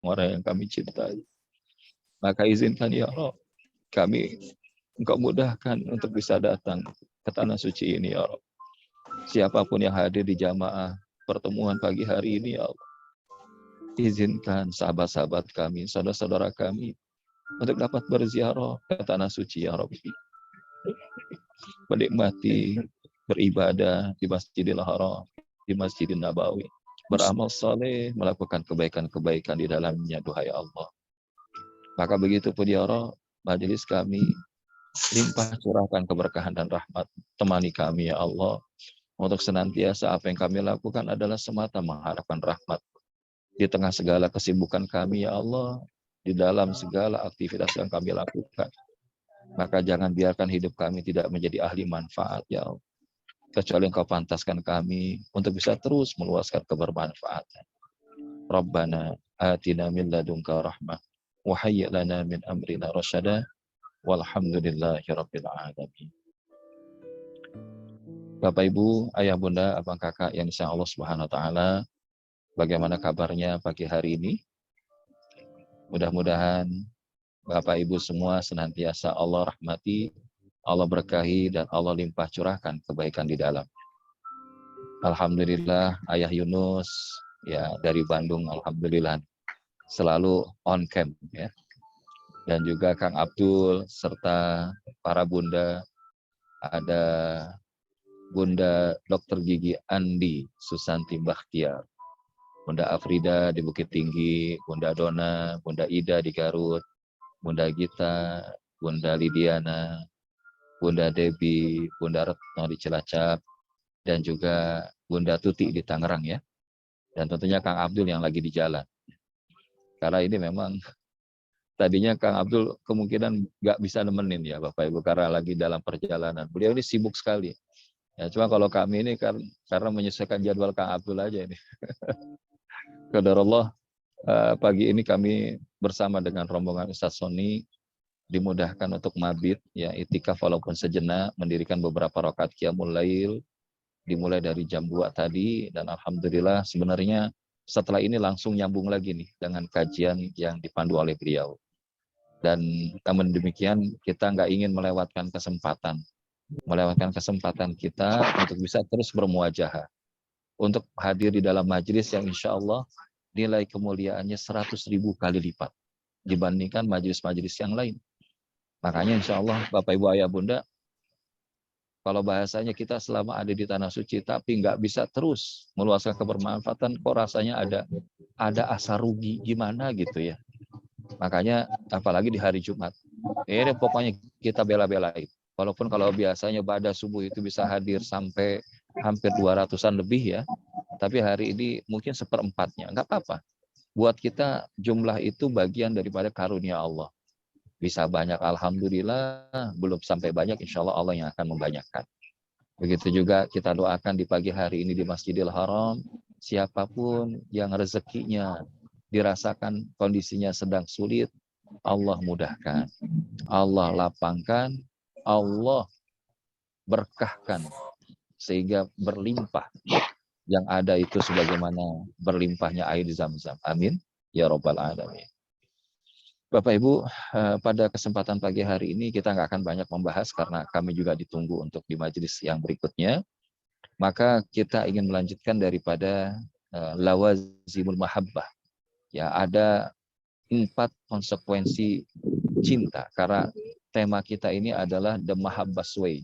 orang yang kami cintai. Maka izinkan ya Allah, kami Engkau mudahkan untuk bisa datang ke tanah suci ini ya Allah. Siapapun yang hadir di jamaah pertemuan pagi hari ini ya Allah, izinkan sahabat-sahabat kami, saudara-saudara kami untuk dapat berziarah ke tanah suci ya Rabbi. Menikmati beribadah di Masjidil Haram, di Masjidil Nabawi, beramal saleh, melakukan kebaikan-kebaikan di dalamnya, duhai Allah. Maka begitu pun ya Allah, majelis kami limpah curahkan keberkahan dan rahmat, temani kami ya Allah, untuk senantiasa apa yang kami lakukan adalah semata mengharapkan rahmat di tengah segala kesibukan kami ya Allah, di dalam segala aktivitas yang kami lakukan. Maka jangan biarkan hidup kami tidak menjadi ahli manfaat ya Allah, kecuali Engkau pantaskan kami untuk bisa terus meluaskan kebermanfaatan. Rabbana atina min ladunka rahmah wa hayyi' lana min amrina rasyada walhamdulillahi rabbil alamin. Bapak Ibu, ayah bunda, abang kakak yang insya Allah Subhanahu wa taala, bagaimana kabarnya pagi hari ini? Mudah-mudahan Bapak Ibu semua senantiasa Allah rahmati, Allah berkahi, dan Allah limpah curahkan kebaikan di dalam. Alhamdulillah Ayah Yunus ya dari Bandung, alhamdulillah selalu on cam ya. Dan juga Kang Abdul serta para bunda, ada Bunda Dr. Gigi Andi Susanti Bakhtiar, Bunda Afrida di Bukit Tinggi, Bunda Dona, Bunda Ida di Garut, Bunda Gita, Bunda Lidiana, Bunda Debi, Bunda Retno di Cilacap, dan juga Bunda Tuti di Tangerang ya. Dan tentunya Kang Abdul yang lagi di jalan. Karena ini memang tadinya Kang Abdul kemungkinan nggak bisa nemenin ya Bapak Ibu, karena lagi dalam perjalanan. Beliau ini sibuk sekali. Ya, cuma kalau kami ini karena menyesuaikan jadwal Kang Abdul aja ini. Qadarullah, pagi ini kami bersama dengan rombongan Ustaz Sony dimudahkan untuk mabit, ya itikaf walaupun sejenak, mendirikan beberapa rakaat qiyamul lail, dimulai dari jam 2 tadi, dan alhamdulillah sebenarnya setelah ini langsung nyambung lagi nih dengan kajian yang dipandu oleh beliau. Dan namun demikian kita nggak ingin melewatkan kesempatan kita untuk bisa terus bermuajahah, untuk hadir di dalam majelis yang insya Allah nilai kemuliaannya 100.000 kali lipat dibandingkan majelis-majelis yang lain. Makanya insya Allah Bapak Ibu Ayah Bunda, kalau bahasanya kita selama ada di tanah suci tapi nggak bisa terus meluaskan kebermanfaatan, kok rasanya ada asa rugi gimana gitu ya. Makanya apalagi di hari Jumat, ini pokoknya kita bela-belain. Walaupun kalau biasanya pada subuh itu bisa hadir sampai hampir 200-an lebih ya, tapi hari ini mungkin seperempatnya, nggak apa-apa. Buat kita jumlah itu bagian daripada karunia Allah. Bisa banyak alhamdulillah, belum sampai banyak insya Allah Allah yang akan membanyakkan. Begitu juga kita doakan di pagi hari ini di Masjidil Haram, siapapun yang rezekinya dirasakan kondisinya sedang sulit, Allah mudahkan, Allah lapangkan, Allah berkahkan, sehingga berlimpah. Yang ada itu sebagaimana berlimpahnya air Zam-Zam. Amin. Ya Rabbal Alamin. Bapak Ibu, pada kesempatan pagi hari ini kita nggak akan banyak membahas karena kami juga ditunggu untuk di majelis yang berikutnya. Maka kita ingin melanjutkan daripada lawazimul mahabbah. Ya, ada 4 konsekuensi cinta, karena tema kita ini adalah The Mahabbah Way.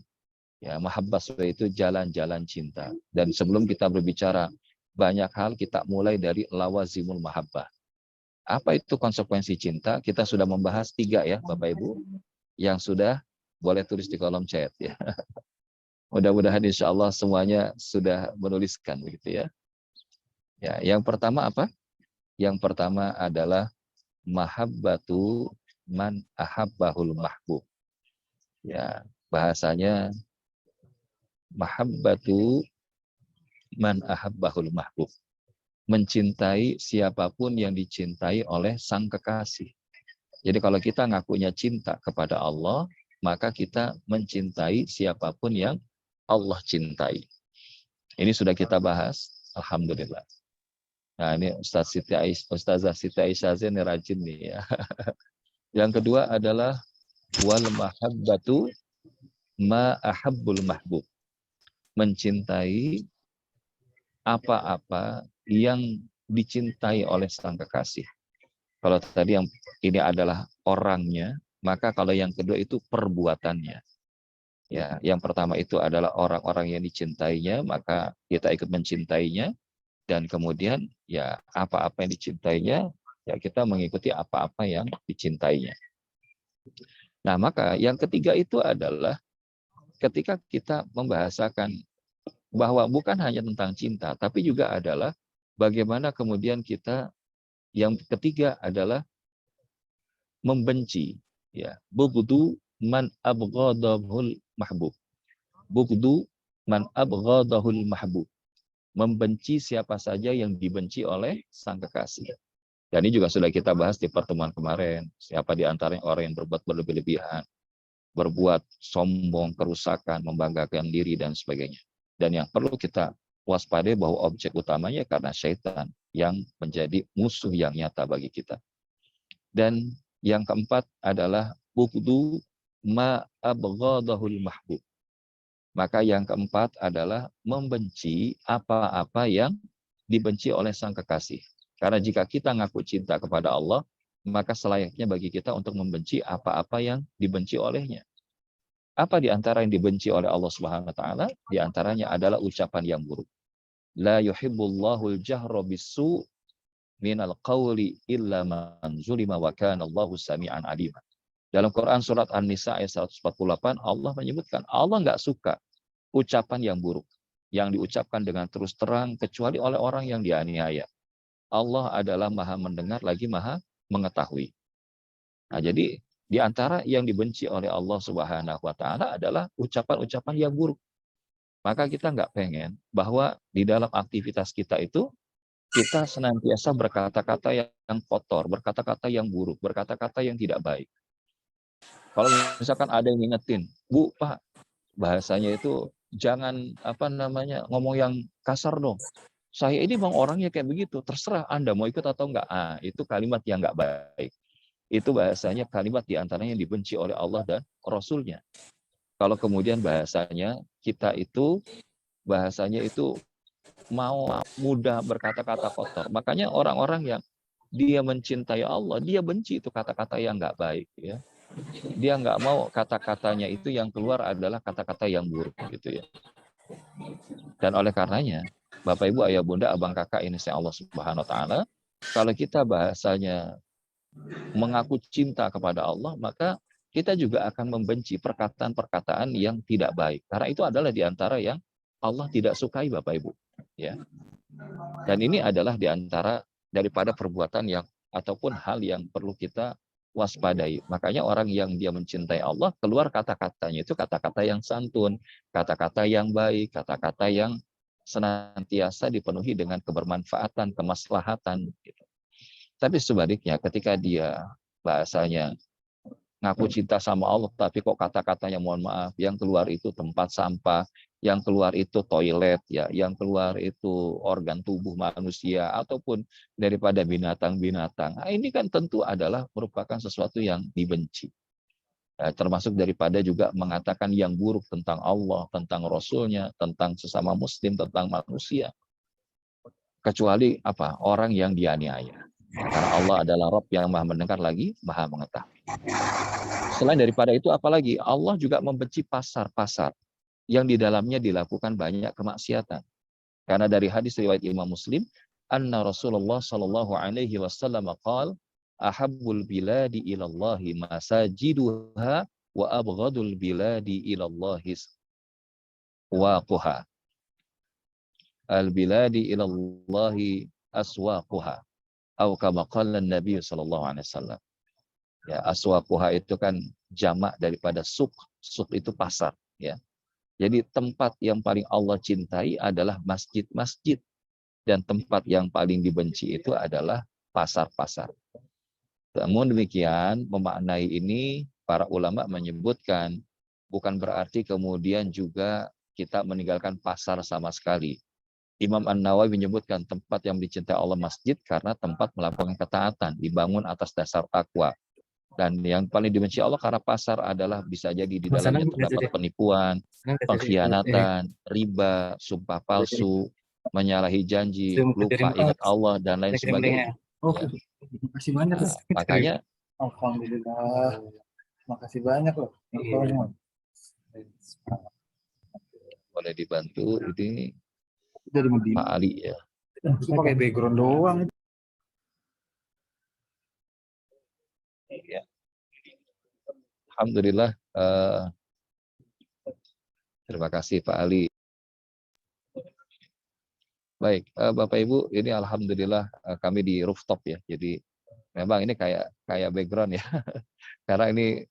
Ya, Mahabbah Way itu jalan-jalan cinta. Dan sebelum kita berbicara banyak hal, kita mulai dari lawazimul mahabbah. Apa itu konsekuensi cinta? Kita sudah membahas 3 ya Bapak Ibu. Yang sudah boleh tulis di kolom chat ya. Mudah-mudahan insya Allah semuanya sudah menuliskan begitu ya. Ya, yang pertama apa? Yang pertama adalah mahabbatu man ahabbahul mahbub. Ya, bahasanya mahabbatu man ahabbahul mahbub. Mencintai siapapun yang dicintai oleh sang kekasih. Jadi kalau kita ngakunya cinta kepada Allah, maka kita mencintai siapapun yang Allah cintai. Ini sudah kita bahas, alhamdulillah. Nah, ini Ustazah Siti Aisyah ini rajin nih ya. Yang kedua adalah wal mahabbatu ma ahabbul mahbub. Mencintai apa-apa yang dicintai oleh sang kekasih. Kalau tadi yang ini adalah orangnya, maka kalau yang kedua itu perbuatannya. Ya, yang pertama itu adalah orang-orang yang dicintainya, maka kita ikut mencintainya, dan kemudian ya apa-apa yang dicintainya, ya kita mengikuti apa-apa yang dicintainya. Nah, maka yang ketiga itu adalah ketika kita membahasakan bahwa bukan hanya tentang cinta, tapi juga adalah bagaimana kemudian kita, yang ketiga adalah membenci, ya, bughdu man abghadahul mahbub. Bughdu man abghadahul mahbub. Membenci siapa saja yang dibenci oleh sang kekasih. Dan ini juga sudah kita bahas di pertemuan kemarin. Siapa di antaranya orang yang berbuat berlebih-lebihan, berbuat sombong, kerusakan, membanggakan diri, dan sebagainya. Dan yang perlu kita waspadai bahwa objek utamanya karena syaitan yang menjadi musuh yang nyata bagi kita. Dan yang keempat adalah bughdu ma abghadahul mahbub. Maka yang keempat adalah membenci apa-apa yang dibenci oleh sang kekasih. Karena jika kita ngaku cinta kepada Allah, maka selayaknya bagi kita untuk membenci apa-apa yang dibenci olehnya. Apa di antara yang dibenci oleh Allah Subhanahu wa taala? Di antaranya adalah ucapan yang buruk. La yuhibbullahu al-jahra bis-su' minal qawli illa man zulima wa kana Allahu sami'an alima. Dalam Quran surat An-Nisa ayat 148 Allah menyebutkan Allah nggak suka ucapan yang buruk yang diucapkan dengan terus terang kecuali oleh orang yang dianiaya. Allah adalah Maha mendengar lagi Maha mengetahui. Nah, jadi di antara yang dibenci oleh Allah Subhanahu wa taala adalah ucapan-ucapan yang buruk. Maka kita nggak pengen bahwa di dalam aktivitas kita itu kita senantiasa berkata-kata yang kotor, berkata-kata yang buruk, berkata-kata yang tidak baik. Kalau misalkan ada yang ngingetin, Bu, Pak, bahasanya itu jangan ngomong yang kasar dong. Saya ini memang orangnya kayak begitu, terserah Anda mau ikut atau enggak. Itu kalimat yang enggak baik. Itu bahasanya kalimat diantaranya yang dibenci oleh Allah dan Rasul-Nya. Kalau kemudian bahasanya itu mau mudah berkata-kata kotor. Makanya orang-orang yang dia mencintai Allah, dia benci itu kata-kata yang enggak baik, ya. Dia nggak mau kata-katanya itu yang keluar adalah kata-kata yang buruk, gitu ya. Dan oleh karenanya, Bapak Ibu, Ayah Bunda, Abang Kakak ini saya Allah Subhanahu wa taala, kalau kita bahasanya mengaku cinta kepada Allah, maka kita juga akan membenci perkataan-perkataan yang tidak baik. Karena itu adalah di antara yang Allah tidak sukai, Bapak Ibu, ya. Dan ini adalah di antara daripada perbuatan yang ataupun hal yang perlu kita waspadai. Makanya orang yang dia mencintai Allah, keluar kata-katanya itu kata-kata yang santun, kata-kata yang baik, kata-kata yang senantiasa dipenuhi dengan kebermanfaatan, kemaslahatan. Gitu. Tapi sebaliknya, ketika dia bahasanya ngaku cinta sama Allah, tapi kok kata-katanya mohon maaf, yang keluar itu tempat sampah, yang keluar itu toilet, ya, yang keluar itu organ tubuh manusia, ataupun daripada binatang-binatang. Nah, ini kan tentu adalah merupakan sesuatu yang dibenci. Termasuk daripada juga mengatakan yang buruk tentang Allah, tentang Rasul-Nya, tentang sesama Muslim, tentang manusia. Kecuali apa? Orang yang dianiaya. Karena Allah adalah Rabb yang maha mendengar lagi, maha mengetahui. Selain daripada itu, apalagi Allah juga membenci pasar-pasar yang di dalamnya dilakukan banyak kemaksiatan. Karena dari hadis riwayat Imam Muslim, anna Rasulullah sallallahu alaihi wasallam qaal, ahabbul biladi ilallahi masajiduha wa abghadul biladi ilallahi waquha. Al biladi ilallahi aswaquha. Atau kama qala Nabi sallallahu alaihi wasallam. Ya, aswaquha itu kan jamak daripada suq. Suq itu pasar, ya. Jadi tempat yang paling Allah cintai adalah masjid-masjid, dan tempat yang paling dibenci itu adalah pasar-pasar. Namun demikian, memaknai ini para ulama menyebutkan bukan berarti kemudian juga kita meninggalkan pasar sama sekali. Imam An-Nawawi menyebutkan tempat yang dicintai Allah masjid karena tempat melakukan ketaatan, dibangun atas dasar takwa. Dan yang paling dibenci Allah karena pasar adalah bisa jadi di dalamnya terdapat penipuan, pengkhianatan, riba, sumpah palsu, menyalahi janji, lupa ingat Allah, dan lain sebagainya. Oh, Ya. terima kasih banyak. Nah, makanya Alhamdulillah. Makasih banyak loh. boleh dibantu ini Dari Pak Ali ya. pakai background doang. Ya. Alhamdulillah. Terima kasih Pak Ali. Baik, Bapak Ibu, ini alhamdulillah kami di rooftop ya. Jadi memang ini kayak background ya. Karena ini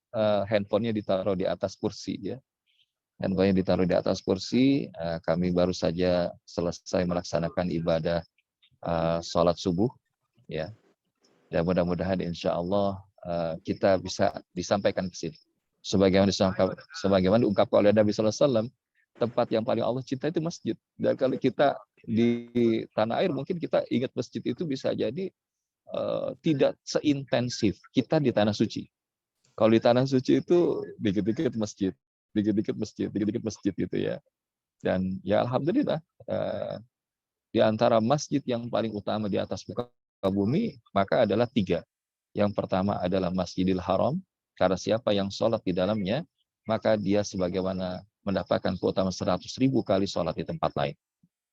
handphonenya ditaruh di atas kursi ya. Handphonenya ditaruh di atas kursi. Kami baru saja selesai melaksanakan ibadah sholat subuh ya. Dan mudah-mudahan insya Allah kita bisa disampaikan ke sini. Sebagaimana diungkapkan oleh Nabi Sallallahu Alaihi Wasallam, tempat yang paling Allah cinta itu masjid. Dan kalau kita di tanah air mungkin kita ingat masjid itu bisa jadi tidak seintensif kita di tanah suci. Kalau di tanah suci itu dikit-dikit masjid, dikit-dikit masjid, dikit-dikit masjid gitu ya. Dan ya alhamdulillah di antara masjid yang paling utama di atas muka bumi maka adalah 3. Yang pertama adalah Masjidil Haram, karena siapa yang sholat di dalamnya maka dia sebagaimana mendapatkan keutamaan 100.000 kali sholat di tempat lain.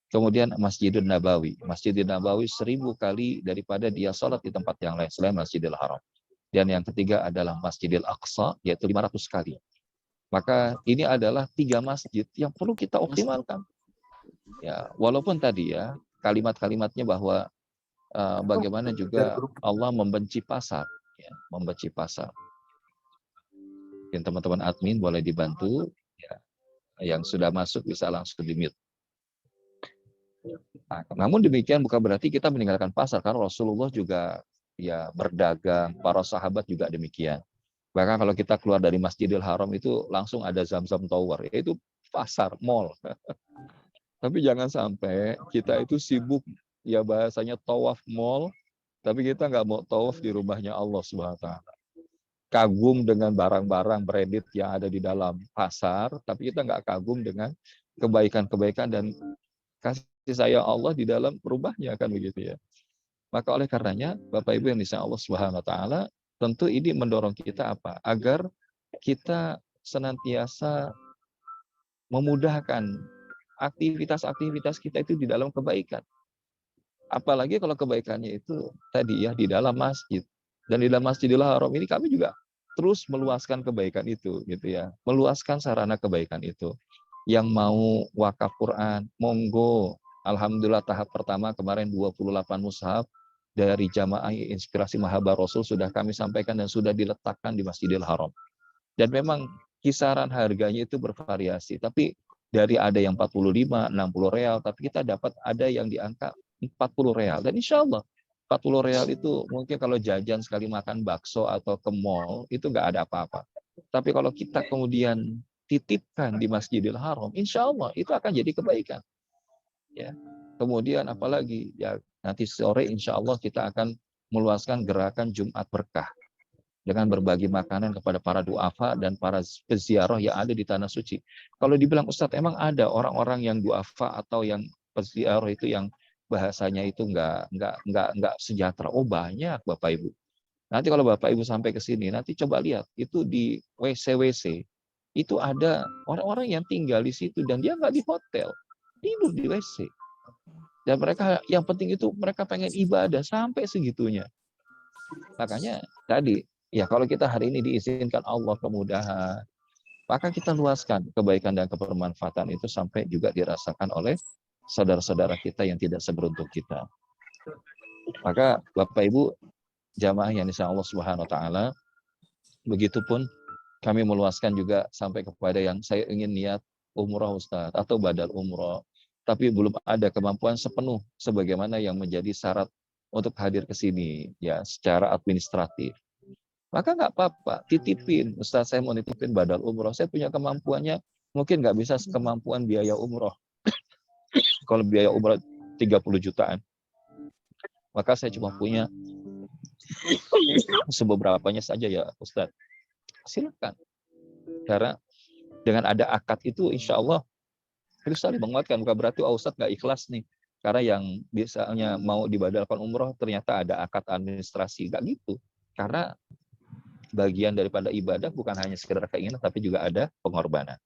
Kemudian Masjidil Nabawi. Masjidil Nabawi 1000 kali daripada dia sholat di tempat yang lain selain Masjidil Haram. Dan yang ketiga adalah Masjidil Aqsa, yaitu 500 kali. Maka ini adalah 3 masjid yang perlu kita optimalkan. Ya, walaupun tadi ya kalimat-kalimatnya bahwa bagaimana juga Allah membenci pasar, ya, membenci pasar. Mungkin teman-teman admin boleh dibantu, ya, yang sudah masuk bisa langsung di-mute. Nah, namun demikian bukan berarti kita meninggalkan pasar, karena Rasulullah juga ya berdagang, para sahabat juga demikian. Bahkan kalau kita keluar dari Masjidil Haram itu langsung ada Zamzam Tower, yaitu pasar, mall. Tapi jangan sampai kita itu sibuk, ya bahasanya tawaf mall, tapi kita nggak mau tawaf di rumahnya Allah Subhanahu wa Ta'ala. Kagum dengan barang-barang branded yang ada di dalam pasar, tapi kita nggak kagum dengan kebaikan-kebaikan dan kasih sayang Allah di dalam rumahnya, kan begitu ya. Maka oleh karenanya Bapak Ibu yang disayang Allah Subhanahu wa Ta'ala, tentu ini mendorong kita apa? Agar kita senantiasa memudahkan aktivitas-aktivitas kita itu di dalam kebaikan. Apalagi kalau kebaikannya itu tadi ya di dalam masjid. Dan di dalam Masjidil Haram ini kami juga terus meluaskan kebaikan itu gitu ya. Meluaskan sarana kebaikan itu. Yang mau wakaf Quran, monggo. Alhamdulillah tahap pertama kemarin 28 mushaf dari Jamaah Inspirasi Mahabar Rasul sudah kami sampaikan dan sudah diletakkan di Masjidil Haram. Dan memang kisaran harganya itu bervariasi. Tapi dari ada yang 45, 60 real, tapi kita dapat ada yang di angka 40 real. Dan insya Allah 40 real itu mungkin kalau jajan sekali makan bakso atau ke mall, itu nggak ada apa-apa. Tapi kalau kita kemudian titipkan di Masjidil Haram, insya Allah itu akan jadi kebaikan. Ya. Kemudian apalagi, ya nanti sore insya Allah kita akan meluaskan gerakan Jumat Berkah dengan berbagi makanan kepada para duafa dan para peziarah yang ada di tanah suci. Kalau dibilang Ustadz, emang ada orang-orang yang duafa atau yang peziarah itu yang bahasanya itu nggak sejahtera? Oh banyak Bapak Ibu. Nanti kalau Bapak Ibu sampai ke sini, nanti coba lihat itu di WC itu ada orang-orang yang tinggal di situ dan dia nggak di hotel, tidur di WC. Dan mereka yang penting itu mereka pengen ibadah sampai segitunya. Makanya tadi ya kalau kita hari ini diizinkan Allah kemudahan, maka kita luaskan kebaikan dan kebermanfaatan itu sampai juga dirasakan oleh saudara-saudara kita yang tidak seberuntung kita. Maka Bapak Ibu jamaah yang disayang Allah Subhanahu wa Ta'ala, begitupun kami meluaskan juga sampai kepada yang saya ingin niat umrah Ustaz atau badal umrah, tapi belum ada kemampuan sepenuh sebagaimana yang menjadi syarat untuk hadir ke sini ya secara administratif. Maka nggak apa-apa, titipin. Ustaz, saya mau nitipin badal umroh. Saya punya kemampuannya, mungkin nggak bisa kemampuan biaya umroh. Kalau biaya umroh 30 jutaan. Maka saya cuma punya sebeberapanya saja ya Ustadz. Silakan. Karena dengan ada akad itu insya Allah itu saling menguatkan. Bukan berarti Ustadz nggak ikhlas nih. Karena yang biasanya mau dibadalkan umroh ternyata ada akad administrasi. Nggak gitu. Karena bagian daripada ibadah bukan hanya sekedar keinginan, tapi juga ada pengorbanan.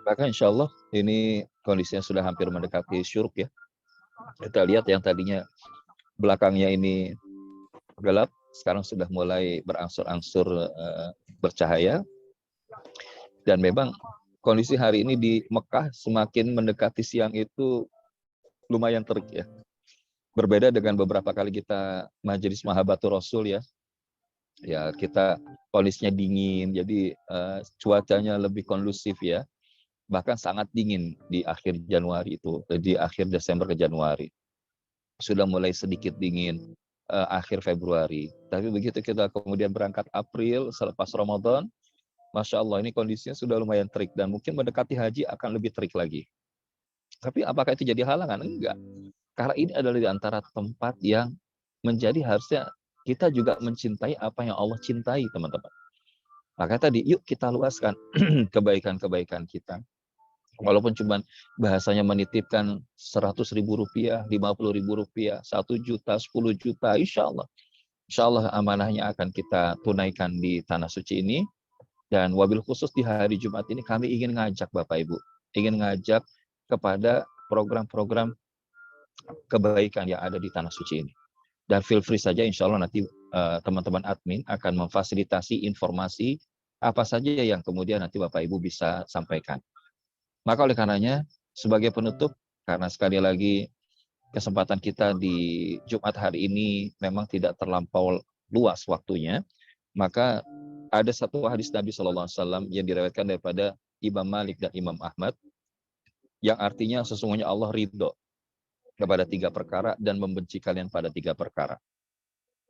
Maka insya Allah ini kondisinya sudah hampir mendekati syuruk ya. Kita lihat yang tadinya belakangnya ini gelap, sekarang sudah mulai berangsur-angsur bercahaya. Dan memang kondisi hari ini di Mekah semakin mendekati siang itu lumayan terik ya. Berbeda dengan beberapa kali kita majelis Mahabbatur Rasul ya. Ya kita kondisinya dingin, jadi cuacanya lebih kondusif ya. Bahkan sangat dingin di akhir Januari itu, di akhir Desember ke Januari. Sudah mulai sedikit dingin akhir Februari. Tapi begitu kita kemudian berangkat April selepas Ramadan, Masya Allah ini kondisinya sudah lumayan terik dan mungkin mendekati haji akan lebih terik lagi. Tapi apakah itu jadi halangan? Enggak. Karena ini adalah di antara tempat yang menjadi harusnya kita juga mencintai apa yang Allah cintai, teman-teman. Maka tadi yuk kita luaskan kebaikan-kebaikan kita. Walaupun cuma bahasanya menitipkan 100.000 rupiah, 50.000 rupiah, 1 juta, 10 juta, insya Allah amanahnya akan kita tunaikan di tanah suci ini. Dan wabil khusus di hari Jumat ini kami ingin ngajak Bapak Ibu, ingin ngajak kepada program-program kebaikan yang ada di tanah suci ini. Dan feel free saja, insya Allah nanti teman-teman admin akan memfasilitasi informasi apa saja yang kemudian nanti Bapak Ibu bisa sampaikan. Maka oleh karenanya, sebagai penutup, karena sekali lagi kesempatan kita di Jumat hari ini memang tidak terlampau luas waktunya, maka ada satu hadis Nabi SAW yang diriwayatkan daripada Imam Malik dan Imam Ahmad, yang artinya sesungguhnya Allah ridho kepada 3 perkara dan membenci kalian pada 3 perkara.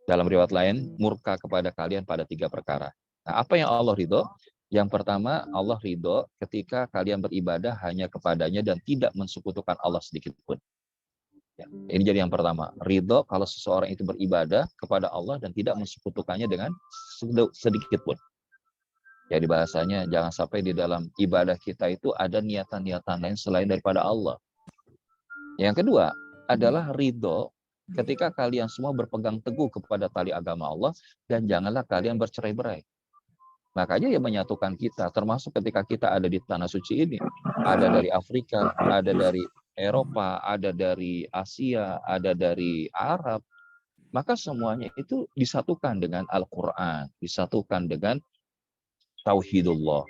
Dalam riwayat lain, murka kepada kalian pada 3 perkara. Nah, apa yang Allah ridho? Yang pertama, Allah ridho ketika kalian beribadah hanya kepadanya dan tidak mensekutukan Allah sedikit pun. Ya, ini jadi yang pertama. Ridho kalau seseorang itu beribadah kepada Allah dan tidak mensekutukannya dengan sedikit pun. Jadi bahasanya jangan sampai di dalam ibadah kita itu ada niatan-niatan lain selain daripada Allah. Yang kedua adalah ridho ketika kalian semua berpegang teguh kepada tali agama Allah dan janganlah kalian bercerai-berai. Makanya yang menyatukan kita, termasuk ketika kita ada di tanah suci ini, ada dari Afrika, ada dari Eropa, ada dari Asia, ada dari Arab, maka semuanya itu disatukan dengan Al-Quran, disatukan dengan Tauhidullah.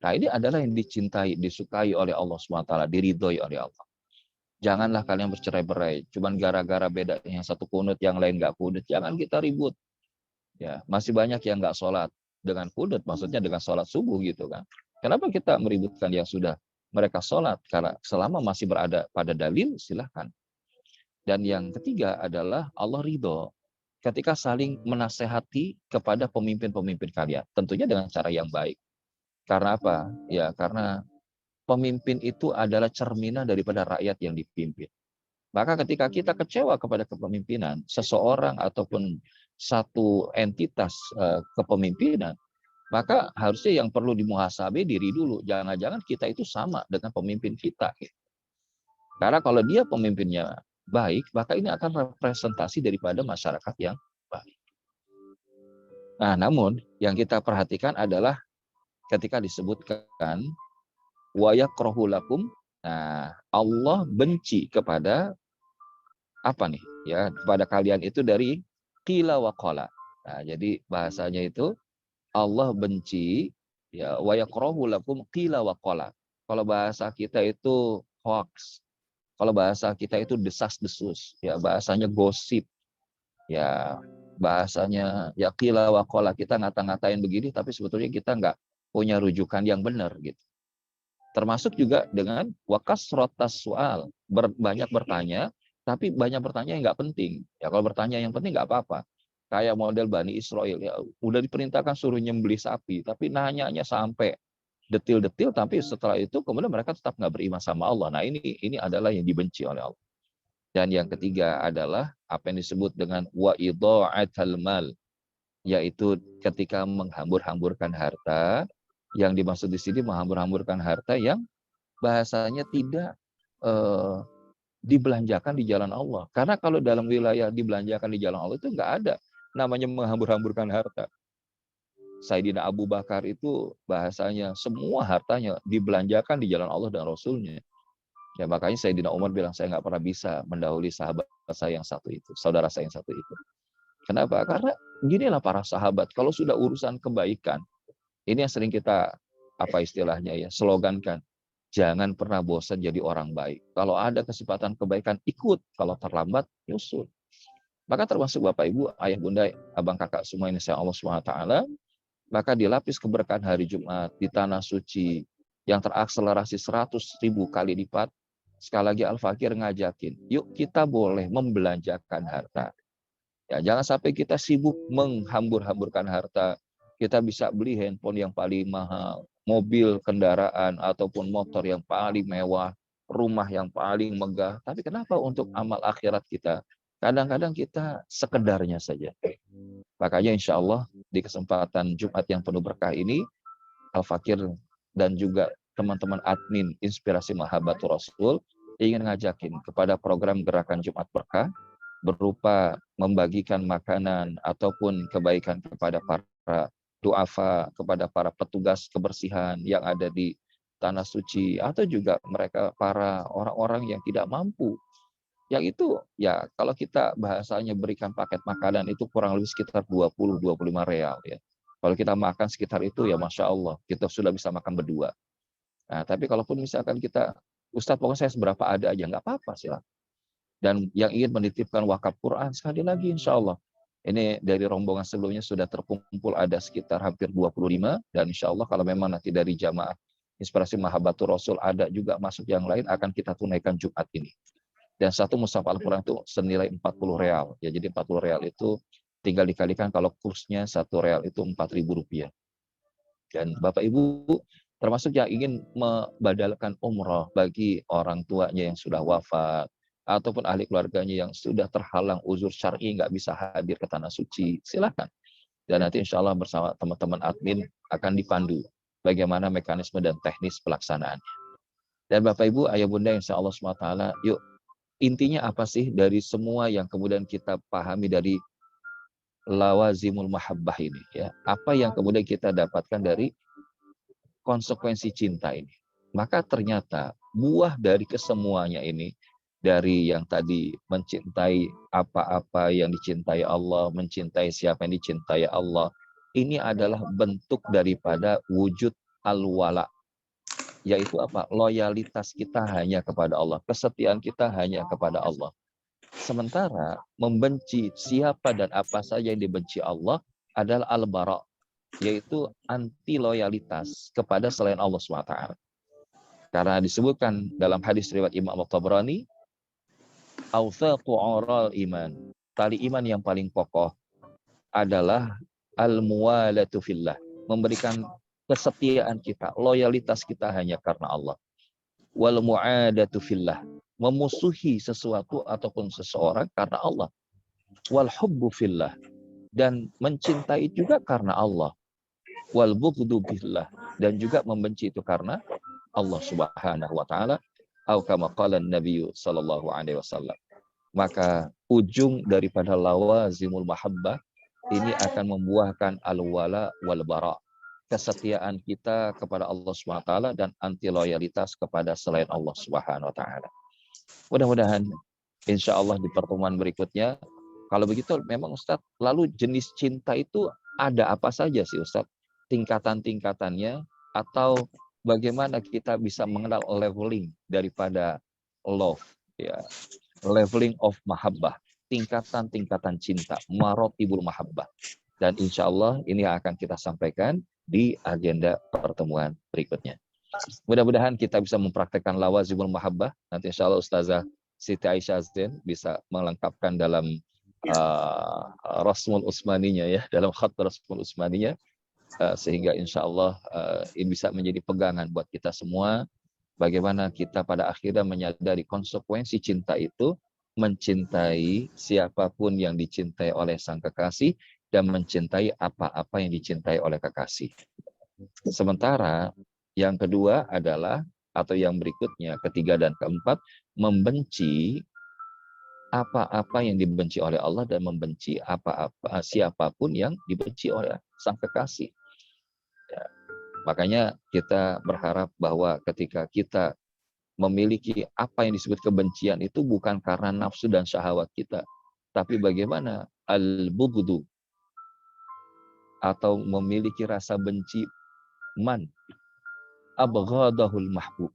Nah ini adalah yang dicintai, disukai oleh Allah SWT, diridhoi oleh Allah. Janganlah kalian bercerai-berai, cuman gara-gara beda yang satu kunut, yang lain nggak kunut, jangan kita ribut. Ya, masih banyak yang nggak sholat dengan kunut, maksudnya dengan sholat subuh gitu kan. Kenapa kita meributkan yang sudah mereka sholat? Karena selama masih berada pada dalil, silahkan. Dan yang ketiga adalah Allah ridho ketika saling menasehati kepada pemimpin-pemimpin kalian. Tentunya dengan cara yang baik. Karena apa? Ya, karena pemimpin itu adalah cerminan daripada rakyat yang dipimpin. Maka ketika kita kecewa kepada kepemimpinan, seseorang ataupun satu entitas kepemimpinan, maka harusnya yang perlu dimuhasabah diri dulu. Jangan-jangan kita itu sama dengan pemimpin kita. Karena kalau dia pemimpinnya baik, maka ini akan representasi daripada masyarakat yang baik. Nah, namun yang kita perhatikan adalah ketika disebutkan wa yakrahu lakum, nah Allah benci kepada apa nih? Ya, kepada kalian itu dari qila wa qala. Nah, jadi bahasanya itu Allah benci ya wa yakrahu lakum qila wa qala. Kalau bahasa kita itu hoax. Kalau bahasa kita itu desas-desus, ya bahasanya gosip. Ya, bahasanya ya qila wa qala, kita ngata-ngatain begini tapi sebetulnya kita nggak punya rujukan yang benar gitu. Termasuk juga dengan wakasrotas soal, banyak bertanya, tapi banyak bertanya yang nggak penting. Ya kalau bertanya yang penting nggak apa-apa. Kayak model Bani Israel, ya udah diperintahkan suruh nyembelih sapi, tapi nanyanya sampai detil-detil, tapi setelah itu kemudian mereka tetap nggak beriman sama Allah. Nah ini adalah yang dibenci oleh Allah. Dan yang ketiga adalah apa yang disebut dengan wa idha'atul mal, yaitu ketika menghambur-hamburkan harta. Yang dimaksud di sini menghambur-hamburkan harta yang bahasanya tidak dibelanjakan di jalan Allah. Karena kalau dalam wilayah dibelanjakan di jalan Allah itu nggak ada namanya menghambur-hamburkan harta. Sayyidina Abu Bakar itu bahasanya semua hartanya dibelanjakan di jalan Allah dan Rasulnya. Ya makanya Sayyidina Umar bilang, saya nggak pernah bisa mendahului sahabat saya yang satu itu, saudara saya yang satu itu. Kenapa? Karena ginilah para sahabat, kalau sudah urusan kebaikan, ini yang sering kita apa istilahnya ya slogankan, jangan pernah bosan jadi orang baik. Kalau ada kesempatan kebaikan ikut, kalau terlambat nyusul. Maka termasuk Bapak Ibu, ayah bunda, abang kakak semua ini saya Allah SWT, maka dilapis keberkahan hari Jumat di tanah suci yang terakselerasi 100.000 kali lipat. Sekali lagi Al-Fakir ngajakin, yuk kita boleh membelanjakan harta. Ya, jangan sampai kita sibuk menghambur-hamburkan harta. Kita bisa beli handphone yang paling mahal, mobil kendaraan ataupun motor yang paling mewah, rumah yang paling megah. Tapi kenapa untuk amal akhirat kita? Kadang-kadang kita sekedarnya saja. Makanya insya Allah di kesempatan Jumat yang penuh berkah ini, Al-Fakir dan juga teman-teman admin Inspirasi Mahabbatur Rasul ingin ngajakin kepada program Gerakan Jumat Berkah berupa membagikan makanan ataupun kebaikan kepada para duafa, kepada para petugas kebersihan yang ada di tanah suci, atau juga mereka para orang-orang yang tidak mampu. Yang itu ya kalau kita bahasanya berikan paket makanan itu kurang lebih sekitar 20-25 real ya. Kalau kita makan sekitar itu ya Masya Allah, kita sudah bisa makan berdua. Nah, tapi kalaupun misalkan kita, Ustadz pokoknya saya seberapa ada aja, nggak apa-apa silakan. Dan yang ingin menitipkan wakaf Quran, sekali lagi insya Allah. Ini dari rombongan sebelumnya sudah terkumpul ada sekitar hampir 25. Dan insya Allah kalau memang nanti dari jamaah Inspirasi Mahabbatur Rasul ada juga masuk yang lain, akan kita tunaikan Jumat ini. Dan satu mushaf Al-Quran itu senilai 40 real. Ya, jadi 40 real itu tinggal dikalikan kalau kursnya 1 real itu 4.000 rupiah. Dan Bapak Ibu termasuk yang ingin membadalkan umroh bagi orang tuanya yang sudah wafat, ataupun ahli keluarganya yang sudah terhalang uzur syar'i nggak bisa hadir ke tanah suci, silakan. Dan nanti insya Allah bersama teman-teman admin akan dipandu bagaimana mekanisme dan teknis pelaksanaan. Dan Bapak Ibu, ayah bunda insya Allah SWT, yuk intinya apa sih dari semua yang kemudian kita pahami dari lawazimul mahabbah ini ya? Apa yang kemudian kita dapatkan dari konsekuensi cinta ini? Maka ternyata buah dari kesemuanya ini, dari yang tadi mencintai apa-apa yang dicintai Allah, mencintai siapa yang dicintai Allah, ini adalah bentuk daripada wujud al-wala, yaitu apa? Loyalitas kita hanya kepada Allah, kesetiaan kita hanya kepada Allah. Sementara membenci siapa dan apa saja yang dibenci Allah adalah al-bara, yaitu anti loyalitas kepada selain Allah SWT. Karena disebutkan dalam hadis riwayat Imam At-Tabrani, awthaqu ural iman, tali iman yang paling kokoh adalah al-muwalatu fillah, memberikan kesetiaan kita, loyalitas kita hanya karena Allah. Wal mu'adatu fillah, memusuhi sesuatu ataupun seseorang karena Allah. Wal hubbu fillah, dan mencintai juga karena Allah. Wal bughdu billah, dan juga membenci itu karena Allah Subhanahu wa taala. Atau kama qala Nabi sallallahu alaihi wasallam. Maka ujung daripada lawazimul mahabbah ini akan membuahkan al-wala wal bara, kesetiaan kita kepada Allah Subhanahu wa taala dan anti loyalitas kepada selain Allah Subhanahu wa taala. Mudah-mudahan insya Allah di pertemuan berikutnya, kalau begitu memang Ustadz, lalu jenis cinta itu ada apa saja sih Ustadz? Tingkatan-tingkatannya, atau bagaimana kita bisa mengenal leveling daripada love, ya, leveling of mahabbah, tingkatan-tingkatan cinta, maratibul mahabbah. Dan insya Allah ini akan kita sampaikan di agenda pertemuan berikutnya. Mudah-mudahan kita bisa mempraktekkan lawazimul mahabbah. Nanti insya Allah Ustazah Siti Aisyah Zain bisa melengkapkan dalam Rasmul Utsmaninya ya, dalam khat Rasmul Utsmaninya, sehingga insya Allah ini bisa menjadi pegangan buat kita semua. Bagaimana kita pada akhirnya menyadari konsekuensi cinta itu, mencintai siapapun yang dicintai oleh sang kekasih dan mencintai apa-apa yang dicintai oleh kekasih. Sementara yang kedua adalah, atau yang berikutnya, ketiga dan keempat, membenci apa-apa yang dibenci oleh Allah dan membenci apa-apa siapapun yang dibenci oleh sang kekasih. Ya. Makanya kita berharap bahwa ketika kita memiliki apa yang disebut kebencian itu bukan karena nafsu dan syahwat kita, tapi bagaimana al-bughdu, atau memiliki rasa benci, man abghadahul mahbub,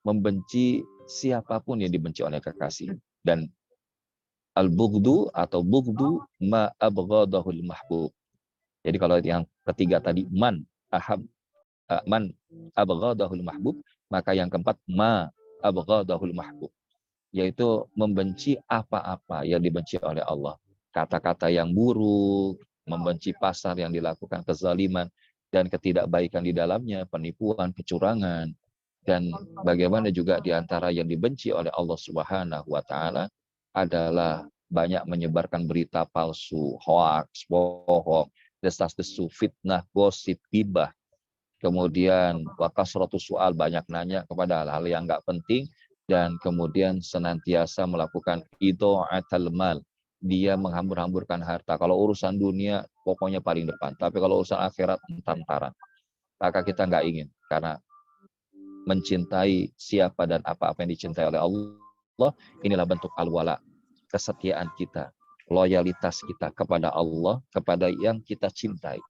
membenci siapapun yang dibenci oleh kekasih. Dan al-bughdu atau bughdu ma abghadahul mahbub. Jadi kalau yang ketiga tadi man abghadahul mahbub, maka yang keempat ma abghadahul mahbub, yaitu membenci apa-apa yang dibenci oleh Allah. Kata-kata yang buruk, membenci pasar yang dilakukan kezaliman dan ketidakbaikan di dalamnya, penipuan, kecurangan, dan bagaimana juga di antara yang dibenci oleh Allah Subhanahu wa taala adalah banyak menyebarkan berita palsu, hoax, bohong, desas-desus, fitnah, gosip, gibah. Kemudian wakasratus soal, banyak nanya kepada hal-hal yang nggak penting, dan kemudian senantiasa melakukan idha'atul mal. Dia menghambur-hamburkan harta. Kalau urusan dunia pokoknya paling depan, tapi kalau urusan akhirat entar-entaran. Maka kita nggak ingin, karena mencintai siapa dan apa-apa yang dicintai oleh Allah, inilah bentuk al-wala, kesetiaan kita, loyalitas kita kepada Allah, kepada yang kita cintai.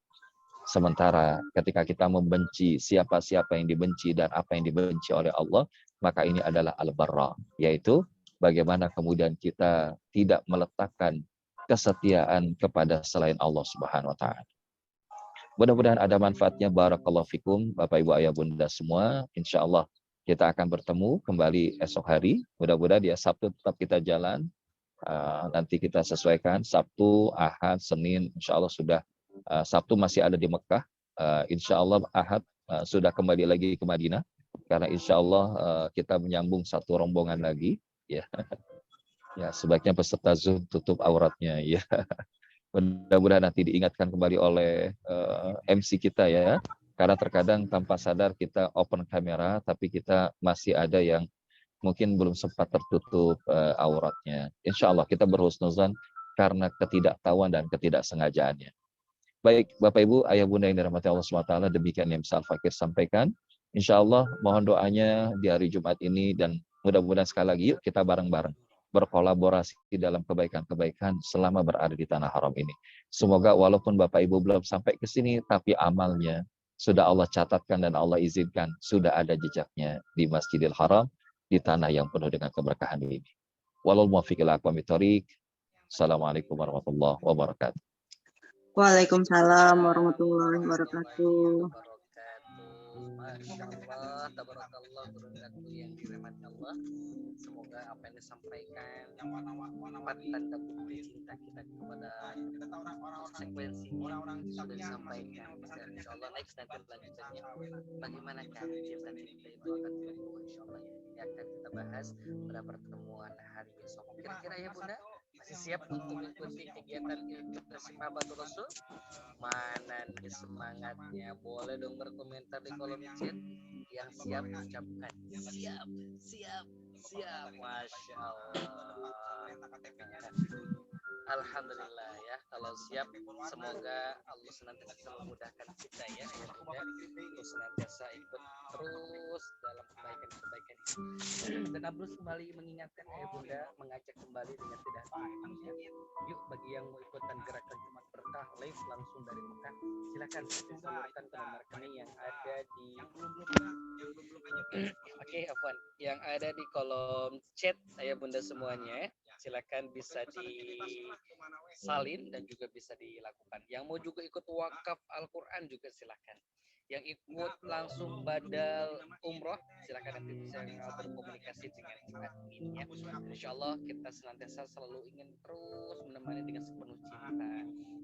Sementara ketika kita membenci siapa-siapa yang dibenci dan apa yang dibenci oleh Allah, maka ini adalah al-barra, yaitu bagaimana kemudian kita tidak meletakkan kesetiaan kepada selain Allah Subhanahu wa taala. Mudah-mudahan ada manfaatnya. Barakallahu fikum, Bapak Ibu Ayah Bunda semua. Insya Allah kita akan bertemu kembali esok hari. Mudah-mudahan ya Sabtu tetap kita jalan. Nanti kita sesuaikan Sabtu, Ahad, Senin. Insya Allah sudah. Sabtu masih ada di Mekah. Insya Allah Ahad sudah kembali lagi ke Madinah. Karena insya Allah kita menyambung satu rombongan lagi. Ya, ya sebaiknya peserta Zoom tutup auratnya. Ya. Mudah-mudahan nanti diingatkan kembali oleh MC kita ya. Karena terkadang tanpa sadar kita open kamera, tapi kita masih ada yang mungkin belum sempat tertutup auratnya. Insya Allah kita berhusnuzan karena ketidaktahuan dan ketidaksengajaannya. Baik, Bapak Ibu, Ayah Bunda yang dirahmati Allah SWT, demikian yang bisa Al-Fakir sampaikan. Insya Allah mohon doanya di hari Jumat ini, dan mudah-mudahan sekali lagi yuk kita bareng-bareng berkolaborasi dalam kebaikan-kebaikan selama berada di tanah haram ini. Semoga walaupun Bapak Ibu belum sampai ke sini, tapi amalnya sudah Allah catatkan dan Allah izinkan, sudah ada jejaknya di Masjidil Haram, di tanah yang penuh dengan keberkahan ini. Wallahu muwaffiq ila aqwamit thoriq. Assalamualaikum warahmatullahi wabarakatuh. Waalaikumsalam warahmatullahi wabarakatuh. Masya Allah, tabarakallah, berkatu yang dirahmati Allah. Semoga apa yang disampaikan empat tanda bukti cinta kita kepada konsekuensinya sudah disampaikan. Dan insya Allah next nanti lanjutannya bagaimana kan cinta itu akan tumbuh, insya Allah ya akan kita bahas pada pertemuan hari besok. Kira-kira ya Bunda masih siap untuk mengikuti kegiatan Internship Mahabbatul Rasul? Mana nih semangatnya? Boleh dong berkomentar di kolom chat. Yang siap ucapkan siap, siap, siap. Masya Allah. Alhamdulillah ya, kalau siap semoga Allah senantiasa memudahkan kita ya untuk senantiasa ikut terus dalam kebaikan-kebaikan ini. Dan Abdul kembali mengingatkan Bunda, mengajak kembali dengan tidak henti. Yuk bagi yang mau ikutan gerakan Jumat Berkah live langsung dari Mekah, silakan salurkan ke nomor rekening yang ada di yang ada di kolom chat Ayah Bunda semuanya. silakan bisa disalin dan juga bisa dilakukan. Yang mau juga ikut wakaf Al-Quran juga silakan. Yang ikut langsung badal umroh silakan nanti bisa berkomunikasi dengan admin ya. Insya Allah kita senantiasa selalu ingin terus menemani dengan sepenuh cinta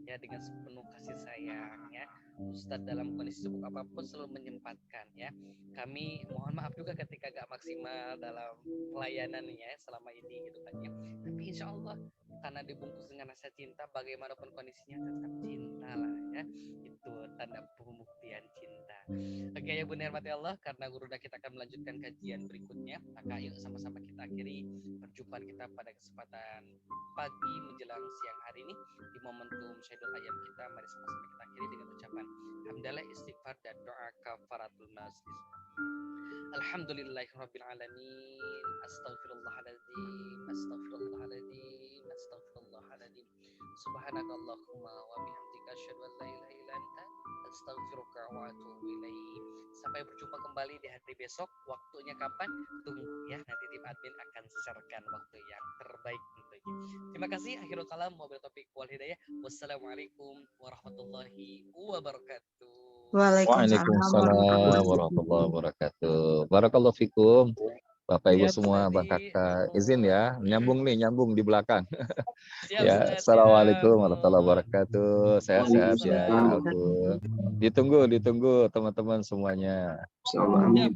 ya, dengan sepenuh kasih sayang ya. Ustadz dalam kondisi sibuk apapun selalu menyempatkan ya. Kami mohon maaf juga ketika gak maksimal dalam pelayanannya selama ini gitu kan ya. Tapi insya Allah karena dibungkus dengan rasa cinta, bagaimanapun kondisinya tetap cinta lah ya. Itu tanda pembuktian cinta. Oke ya Bunda Hermati Allah, karena Guru kita akan melanjutkan kajian berikutnya, maka yuk sama-sama kita akhiri perjumpaan kita pada kesempatan pagi menjelang siang hari ini di momentum Syahidul Ayam kita. Mari sama-sama kita akhiri dengan ucapan hamdalah, istighfar dan doa kafaratul majlis. Alhamdulillahirabbil alamin. Astaghfirullahaladzim. Astaghfirullahaladzim. Astaghfirullahaladzim. Subhanakallahumma wa bihamdika asyhadu an la ilaha illa anta astaghfiruka wa atubu ilaik. Sampai berjumpa kembali di hari besok. Waktunya kapan? Tunggu ya. Nanti tim admin akan sharekan waktu yang terbaik tentunya. Terima kasih. Akhirul kalam. Wabillahi taufiq wal hidayah. Wassalamualaikum warahmatullahi wabarakatuh. Waalaikumsalam warahmatullahi wabarakatuh. Barakallahu fikum. Bapak Ibu Siap, semua, Bang Ustazi. Kakak. Izin ya, nyambung di belakang. Siap, Ya, Ustaz, assalamualaikum siap. warahmatullahi wabarakatuh. Sehat-sehat ya. Waalaikumsalam. Ditunggu teman-teman semuanya. Siap.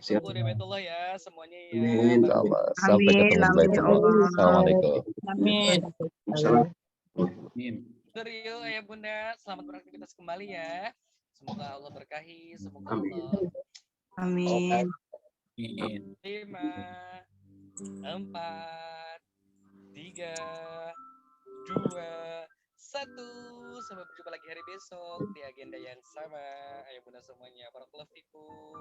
Ditunggu Remetullah ya semuanya ya. Insyaallah. Sampai ketemu di Baitullah. Assalamualaikum. Amin. Rio ayah bunda, selamat beraktivitas kembali ya. Semoga Allah berkahi, semoga Allah. Amin. 5, 4, 3, 2, 1. Sampai berjumpa lagi hari besok di agenda yang sama. Ayah bunda semuanya. Barakallahu fikum.